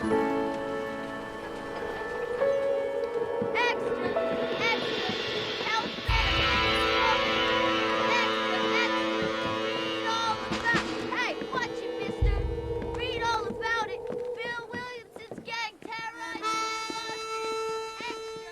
Extra! Extra! Help! Read all about it. Hey, watch it, mister. Read all about it. Bill Williamson's gang terrorized Extra!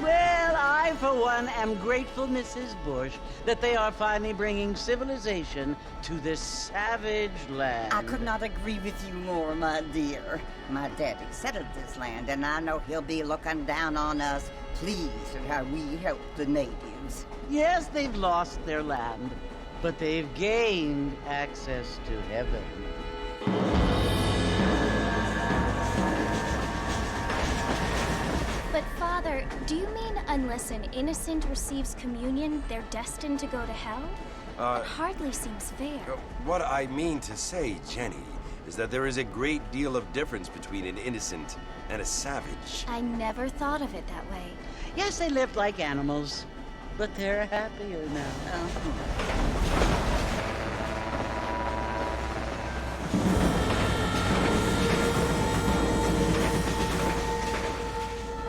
Well, I, for one, am grateful, Mrs. Bush, that they are finally bringing civilization to this savage land. I could not agree with you more, my dear. My daddy settled this land, and I know he'll be looking down on us, pleased at how we help the natives. Yes, they've lost their land, but they've gained access to heaven. But Father, do you mean unless an innocent receives communion, they're destined to go to hell? It hardly seems fair. What I mean to say, Jenny, is that there is a great deal of difference between an innocent and a savage. I never thought of it that way. Yes, they lived like animals, but they're happier now.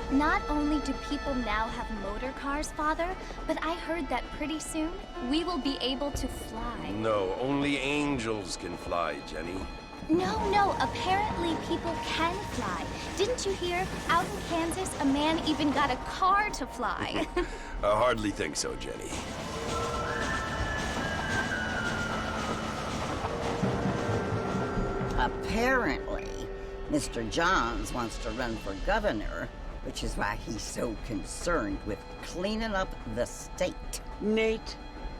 Not only do people now have motor cars, Father, but I heard that pretty soon we will be able to fly. No, only angels can fly, Jenny. No, apparently people can fly. Didn't you hear? Out in Kansas, a man even got a car to fly. I hardly think so, Jenny. Apparently, Mr. Johns wants to run for governor, which is why he's so concerned with cleaning up the state. Nate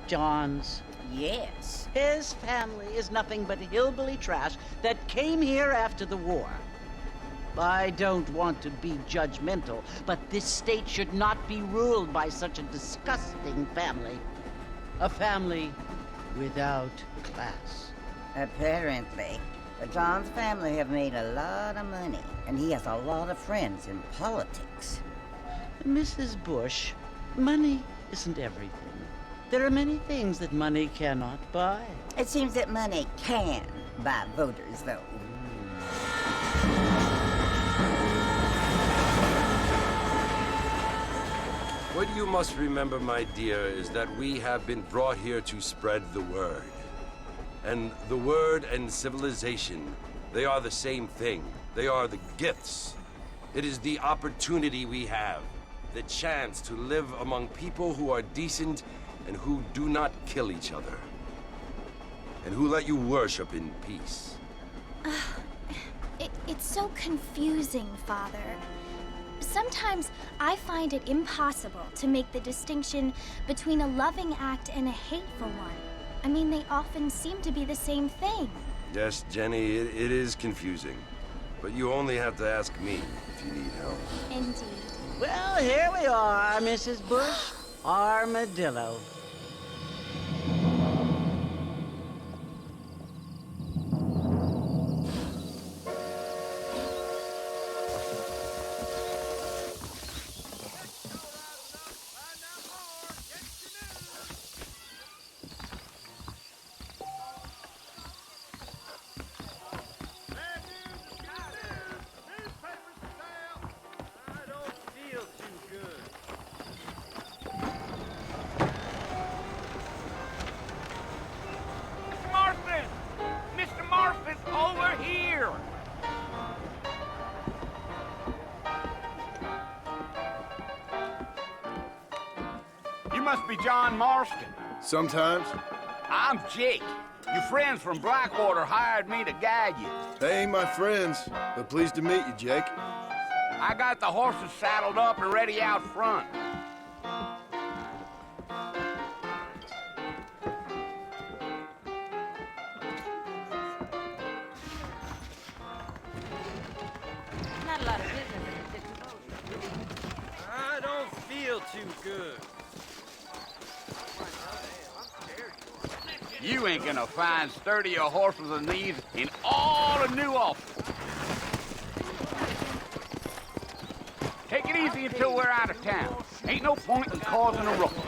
Johns. Yes. His family is nothing but hillbilly trash that came here after the war. I don't want to be judgmental, but this state should not be ruled by such a disgusting family. A family without class. Apparently, the Johns family have made a lot of money, and he has a lot of friends in politics. Mrs. Bush, money isn't everything. There are many things that money cannot buy. It seems that money can buy voters, though. What you must remember, my dear, is that we have been brought here to spread the word. And the word and civilization, they are the same thing. They are the gifts. It is the opportunity we have, the chance to live among people who are decent and who do not kill each other, and who let you worship in peace. It's so confusing, Father. Sometimes I find it impossible to make the distinction between a loving act and a hateful one. I mean, they often seem to be the same thing. Yes, Jenny, it is confusing. But you only have to ask me if you need help. Indeed. Well, here we are, Mrs. Bush. Armadillo. must be John Marston. Sometimes. I'm Jake. Your friends from Blackwater hired me to guide you. They ain't my friends, but pleased to meet you, Jake. I got the horses saddled up and ready out front. Not a lot of business. I don't feel too good. You ain't gonna find sturdier horses than these in all of New Ulster. Take it easy until we're out of town. Ain't no point in causing a ruckus.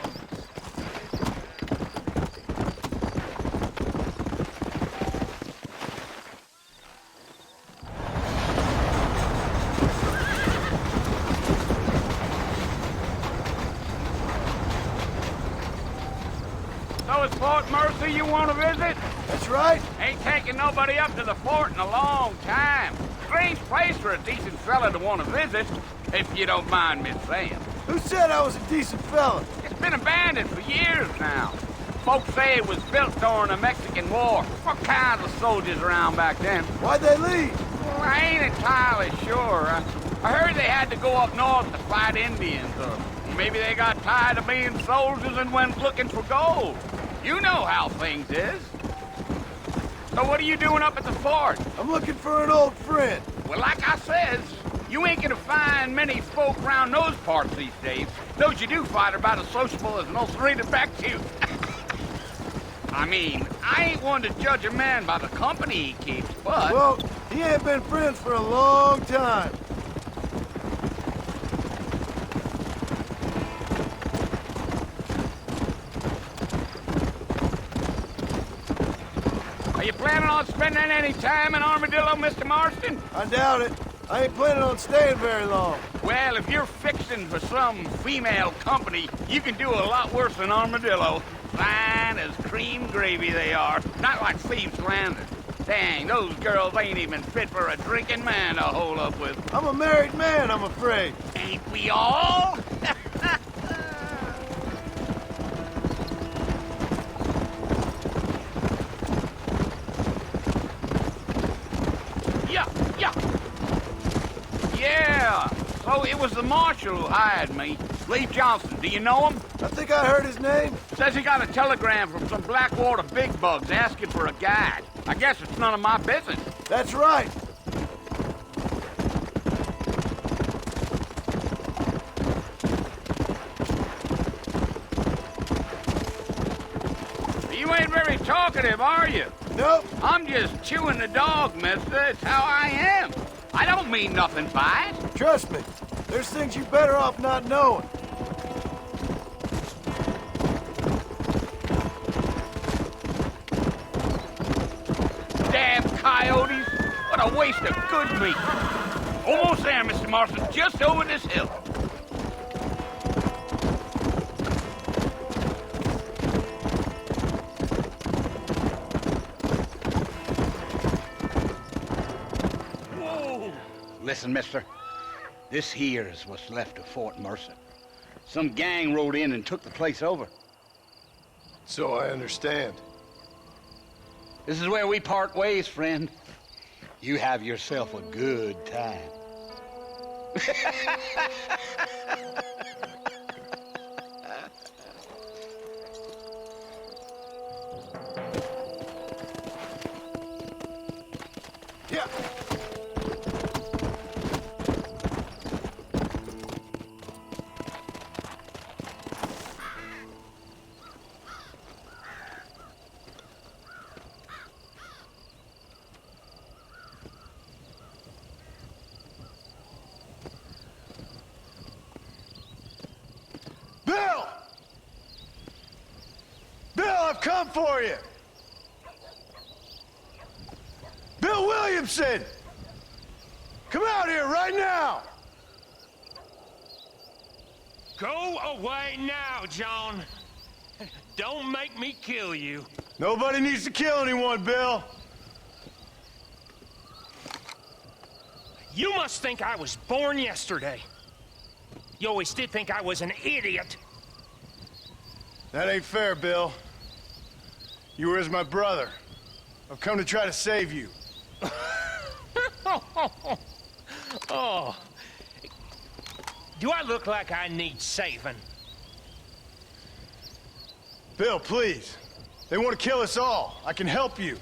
So it's Fort Mercy you want to visit? That's right. Ain't taking nobody up to the fort in a long time. Strange place for a decent fella to want to visit, if you don't mind me saying. Who said I was a decent fella? It's been abandoned for years now. Folks say it was built during the Mexican War. What kinds of soldiers around back then? Why'd they leave? Well, I ain't entirely sure. I heard they had to go up north to fight Indians, or maybe they got tired of being soldiers and went looking for gold. You know how things is. So what are you doing up at the fort? I'm looking for an old friend. Well, like I says, you ain't gonna find many folk around those parts these days. Those you do find are about as sociable as an ulcerated back tooth. I mean, I ain't one to judge a man by the company he keeps, but... Well, he ain't been friends for a long time. Are you planning on spending any time in Armadillo, Mr. Marston? I doubt it. I ain't planning on staying very long. Well, if you're fixing for some female company, you can do a lot worse than Armadillo. Fine as cream gravy they are. Not like Thieves' Landing. Dang, those girls ain't even fit for a drinking man to hole up with. I'm a married man, I'm afraid. Ain't we all? Yeah, so it was the marshal who hired me. Lee Johnson, do you know him? I think I heard his name. Says he got a telegram from some Blackwater big bugs asking for a guide. I guess it's none of my business. That's right. You ain't very talkative, are you? Nope. I'm just chewing the dog, mister. It's how I am. I don't mean nothing by it. Trust me. There's things you better off not knowing. Damn coyotes. What a waste of good meat. Almost there, Mr. Marston. Just over this hill. Listen, mister. This here is what's left of Fort Mercer. Some gang rode in and took the place over. So I understand. This is where we part ways, friend. You have yourself a good time. Yeah. Bill! Bill, I've come for you! Bill Williamson! Come out here right now! Go away now, John. Don't make me kill you. Nobody needs to kill anyone, Bill. You must think I was born yesterday. You always did think I was an idiot. That ain't fair, Bill. You were as my brother. I've come to try to save you. Oh. Do I look like I need saving? Bill, please. They want to kill us all. I can help you.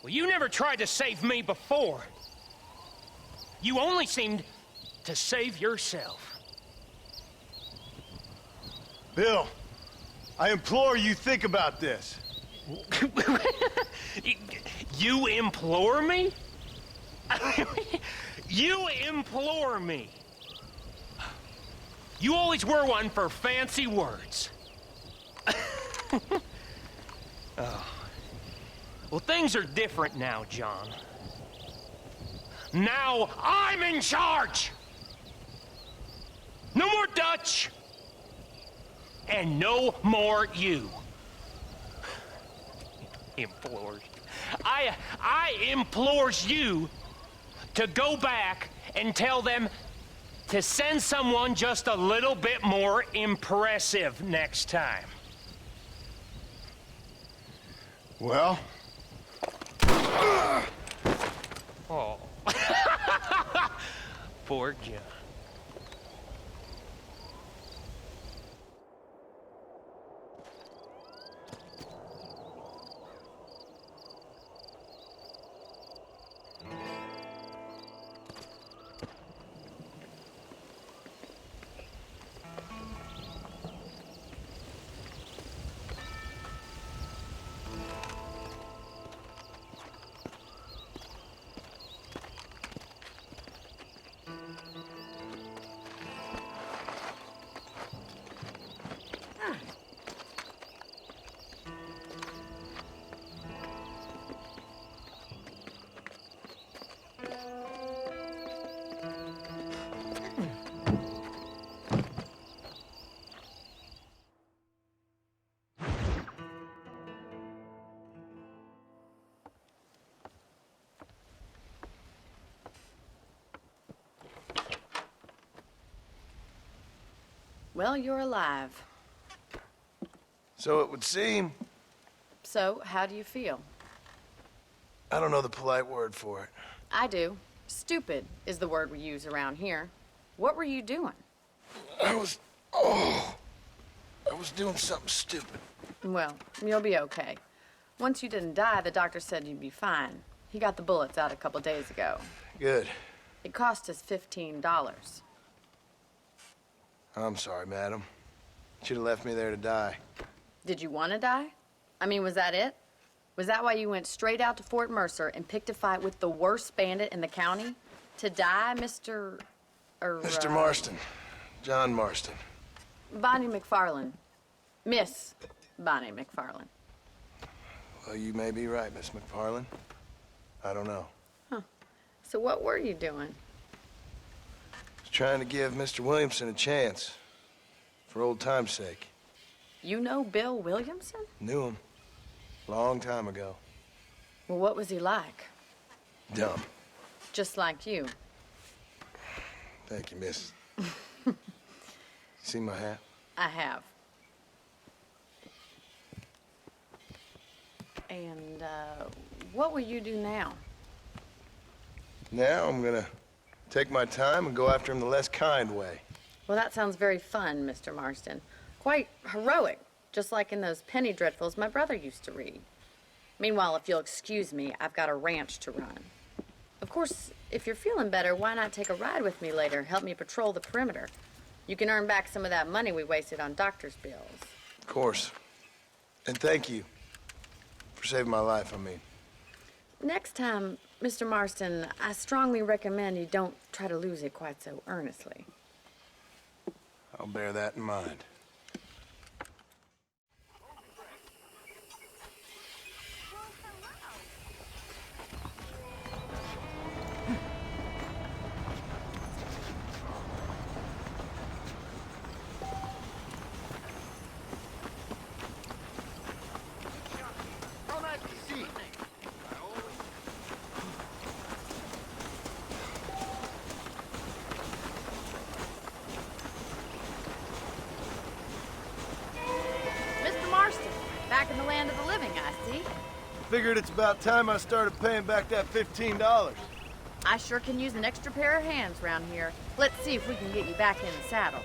Well, you never tried to save me before. You only seemed to save yourself. Bill, I implore you think about this. You implore me? You implore me. You always were one for fancy words. Oh. Well, things are different now, John. Now I'm in charge! No more Dutch! And no more you. Implores. I implores you to go back and tell them to send someone just a little bit more impressive next time. Well? Oh. Poor John. Well, you're alive. So it would seem. So, how do you feel? I don't know the polite word for it. I do. Stupid is the word we use around here. What were you doing? I was doing something stupid. Well, you'll be okay. Once you didn't die, the doctor said you'd be fine. He got the bullets out a couple days ago. Good. It cost us $15. I'm sorry, madam. Should have left me there to die. Did you want to die? I mean, was that it? Was that why you went straight out to Fort Mercer and picked a fight with the worst bandit in the county? To die, Mr. Mr. Marston. John Marston. Bonnie McFarland. Miss Bonnie McFarland. Well, you may be right, Miss McFarland. I don't know. So what were you doing? I was trying to give Mr. Williamson a chance. For old time's sake. You know Bill Williamson? Knew him. Long time ago. Well, what was he like? Dumb. Just like you. Thank you, miss. See my hat? I have. And, what will you do now? Now I'm gonna take my time and go after him the less kind way. Well, that sounds very fun, Mr. Marston. Quite heroic, just like in those penny dreadfuls my brother used to read. Meanwhile, if you'll excuse me, I've got a ranch to run. Of course, if you're feeling better, why not take a ride with me later? Help me patrol the perimeter. You can earn back some of that money we wasted on doctor's bills. Of course. And thank you for saving my life, I mean. Next time, Mr. Marston, I strongly recommend you don't try to lose it quite so earnestly. I'll bear that in mind. figured it's about time I started paying back that $15. I sure can use an extra pair of hands around here. Let's see if we can get you back in the saddle.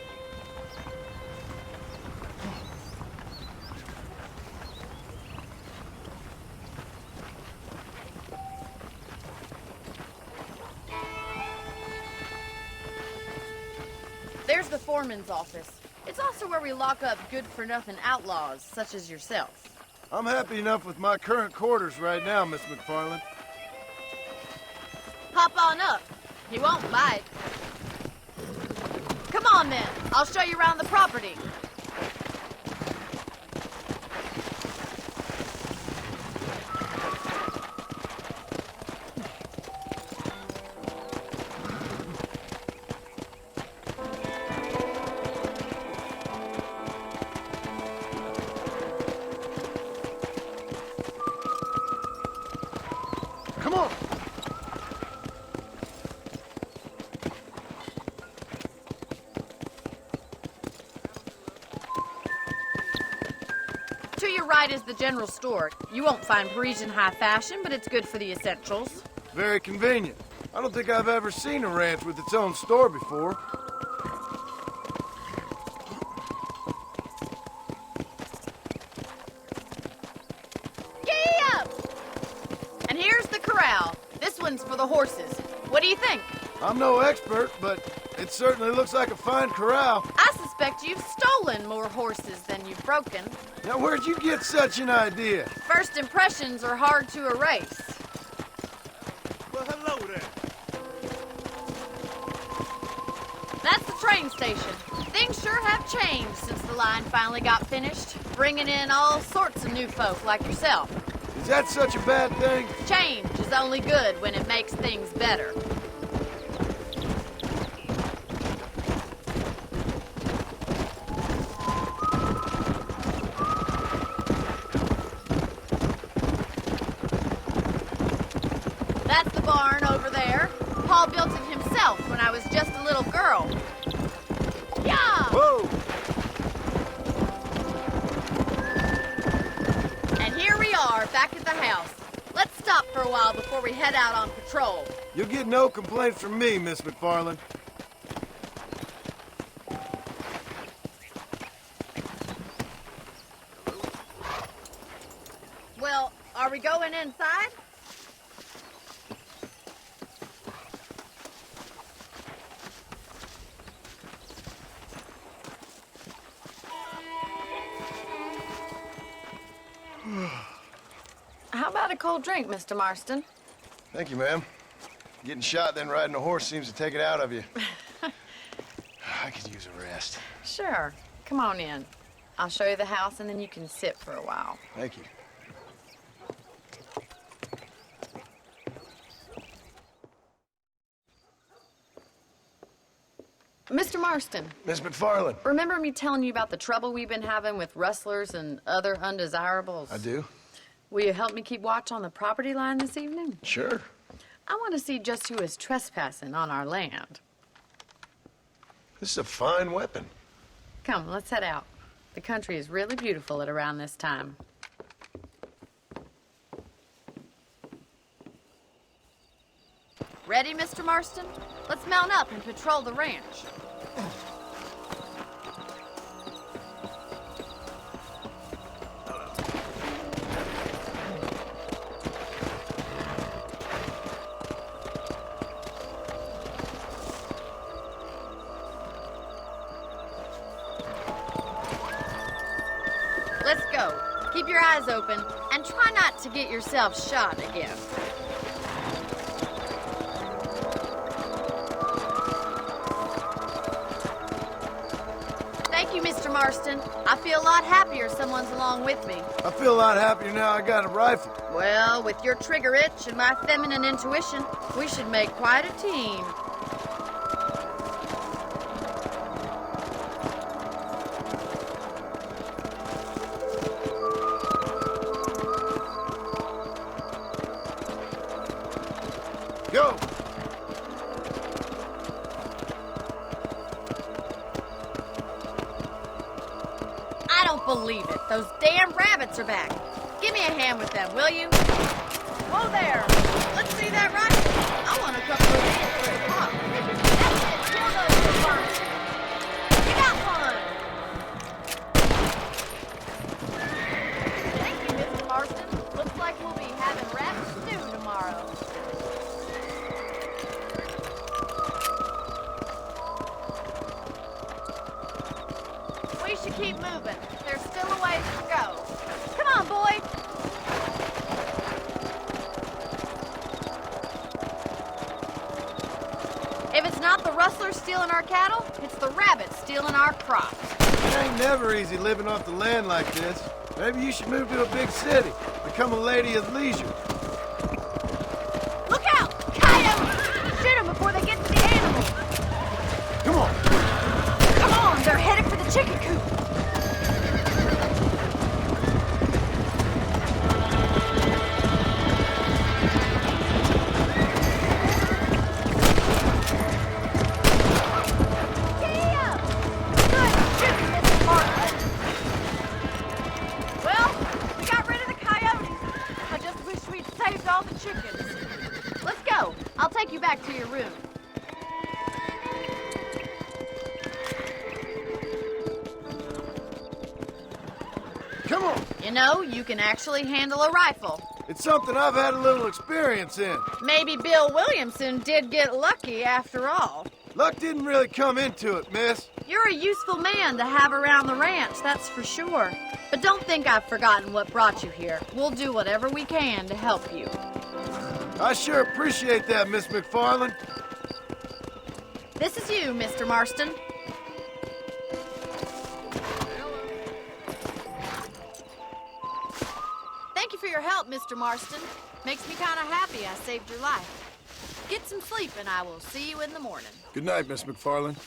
There's the foreman's office. It's also where we lock up good-for-nothing outlaws, such as yourself. I'm happy enough with my current quarters right now, Miss McFarland. Hop on up. He won't bite. Come on, then. I'll show you around the property. Come on! To your right is the general store. You won't find Parisian high fashion, but it's good for the essentials. Very convenient. I don't think I've ever seen a ranch with its own store before. Giddy up! And here's the corral. This one's for the horses. What do you think? I'm no expert, but it certainly looks like a fine corral. I suspect you've stolen more horses than you've broken. Now, where'd you get such an idea? First impressions are hard to erase. Well, hello there. That's the train station. Things sure have changed since the line finally got finished, bringing in all sorts of new folk like yourself. Is that such a bad thing? Change is only good when it makes things better. That's the barn over there. Paul built it himself when I was just a little girl. Yeah! Whoa! And here we are, back at the house. Let's stop for a while before we head out on patrol. You'll get no complaints from me, Miss McFarland. Well, are we going inside? How about a cold drink, Mr. Marston? Thank you, ma'am. Getting shot then riding a horse seems to take it out of you. I could use a rest. Sure. Come on in. I'll show you the house and then you can sit for a while. Thank you. Mr. Marston, Miss McFarland. remember me telling you about the trouble we've been having with rustlers and other undesirables? I do. Will you help me keep watch on the property line this evening? Sure. I want to see just who is trespassing on our land. This is a fine weapon. Come, let's head out. The country is really beautiful at around this time. Ready, Mr. Marston? Let's mount up and patrol the ranch. Let's go. Keep your eyes open and try not to get yourself shot again. Thank you, Mr. Marston. I feel a lot happier someone's along with me. I feel a lot happier now I got a rifle. Well, with your trigger itch and my feminine intuition, we should make quite a team. Go! I don't believe it. Those damn rabbits are back. Give me a hand with them, will you? Whoa there! Let's see that rifle. I want a couple of these for the pop. That's it. Kill those for fun. You got one. Thank you, Mr. Marston. Looks like we'll be having wrap stew tomorrow. We should keep moving. There's still a ways to go. Come on, boy. If it's not the rustlers stealing our cattle, it's the rabbits stealing our crops. It ain't never easy living off the land like this. Maybe you should move to a big city. Become a lady of leisure. Look out! Coyotes! Shoot them before they get to the animals. Come on. Come on, they're headed for the chicken coop. I'll take you back to your room. Come on. You know, you can actually handle a rifle. It's something I've had a little experience in. Maybe Bill Williamson did get lucky after all. Luck didn't really come into it, miss. You're a useful man to have around the ranch, that's for sure. But don't think I've forgotten what brought you here. We'll do whatever we can to help you. I sure appreciate that, Miss McFarland. This is you, Mr. Marston. Thank you for your help, Mr. Marston. Makes me kind of happy I saved your life. Get some sleep and I will see you in the morning. Good night, Miss McFarland.